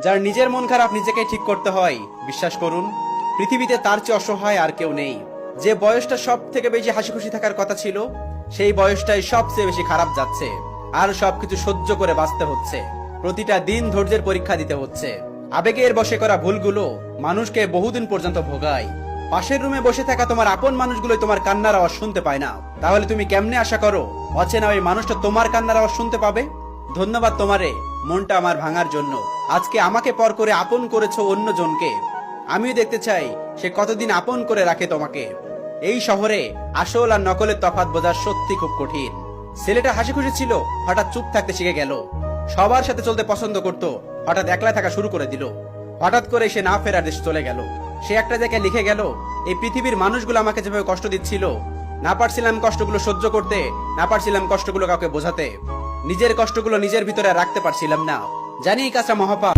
যার নিজের মন খারাপ নিজেকে ঠিক করতে হয়, বিশ্বাস করুন পৃথিবীতে তার চেয়ে অসহায় আর কেউ নেই। যে বয়সটা সব থেকে বেশি হাসি খুশি থাকার কথা ছিল, সেই বয়সটাই সবচেয়ে বেশি খারাপ যাচ্ছে। আর সবকিছু সহ্য করে বাঁচতে হচ্ছে, প্রতিটা দিন ধৈর্যের পরীক্ষা দিতে হচ্ছে। আবেগের বশে করা ভুলগুলো মানুষকে বহুদিন পর্যন্ত ভোগায়। পাশের রুমে বসে থাকা তোমার আপন মানুষগুলোই তোমার কান্নার আওয়াজ শুনতে পায় না, তাহলে তুমি কেমনে আশা করো অচেনা ওই মানুষটা তোমার কান্নার আওয়াজ শুনতে পাবে? ধন্যবাদ তোমারে, মনটা আমার ভাঙার জন্য। আজকে আমাকে পর করে আপন করেছো অন্য জনকে। আমিও দেখতে চাই সে কতদিন আপন করে রাখে তোমাকে। এই শহরে আসল আর নকলের তফাৎ বোঝা সত্যি খুব কঠিন। ছেলেটা হাসি খুশি ছিল, হঠাৎ চুপ থাকতে শিখে গেল। সবার সাথে চলতে পছন্দ করত, হঠাৎ একলা থাকা শুরু করে দিল। হঠাৎ করে সে না ফেরার দেশে চলে গেল। সে একটা জায়গায় লিখে গেল, এই পৃথিবীর মানুষগুলো আমাকে যেভাবে কষ্ট দিচ্ছিল, না পারছিলাম কষ্টগুলো সহ্য করতে, না পারছিলাম কষ্টগুলো কাউকে বোঝাতে, নিজের কষ্টগুলো নিজের ভিতরে রাখতে পারছিলাম না। জানি এই কাজটা মহাপাপ,